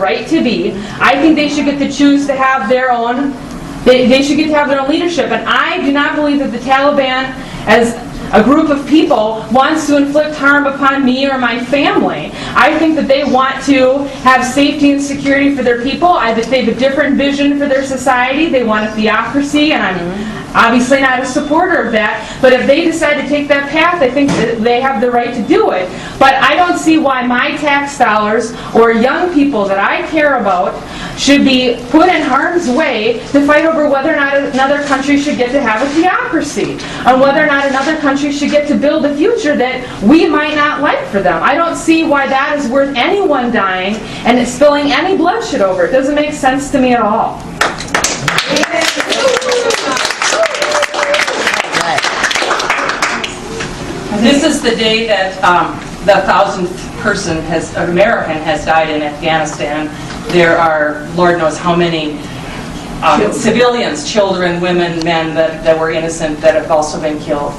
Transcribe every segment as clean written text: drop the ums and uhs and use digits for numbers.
right to be. I think they should get to choose to have their own, they should get to have their own leadership. And I do not believe that the Taliban, as a group of people, wants to inflict harm upon me or my family. I think that they want to have safety and security for their people. I think they have a different vision for their society. They want a theocracy, and I'm obviously not a supporter of that. But if they decide to take that path, I think that they have the right to do it. But I don't see why my tax dollars or young people that I care about should be put in harm's way to fight over whether or not another country should get to have a theocracy, or whether or not another country should get to build a future that we might not like for them. I don't see why that is worth anyone dying and spilling any bloodshed over. It doesn't make sense to me at all. This is the day that the 1,000th American has died in Afghanistan. There are, Lord knows how many civilians, children, women, men that were innocent that have also been killed.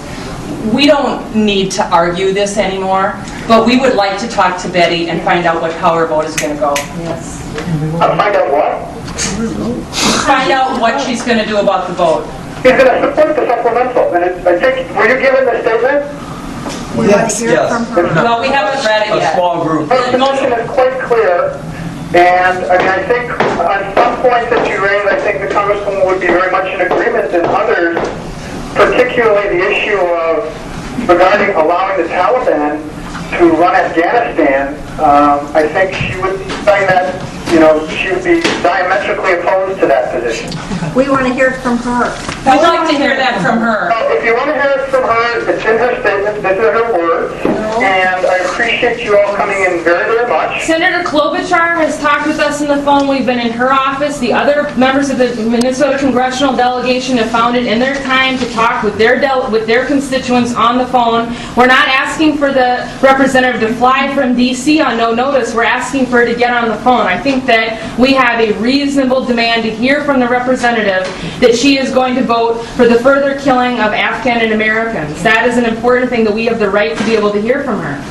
We don't need to argue this anymore, but we would like to talk to Betty and find out how her vote is going to go. Yes. Find out what? Find out what she's going to do about the vote. He's going to support the supplemental. And I think, were you given the statement? Yes. Well, we haven't read it yet. A small group. The motion is quite clear. And I mean, I think on some points that you raised, I think the Congresswoman would be very much in agreement, and others, particularly the issue of regarding allowing the Taliban to run Afghanistan. I think she would say that, she would be diametrically opposed to that position. We want to hear it from her. We'd like to hear that from her. If you want to hear it from her, it's in her statement, this are her words, and I appreciate you all coming in very, very much. Senator Klobuchar has talked with us on the phone. We've been in her office. The other members of the Minnesota congressional delegation have found it in their time to talk with their constituents on the phone. We're not asking for the representative to fly from D.C. on no notice. We're asking for her to get on the phone. I think that we have a reasonable demand to hear from the representative that she is going to vote for the further killing of Afghan and Americans. That is an important thing that we have the right to be able to hear from her.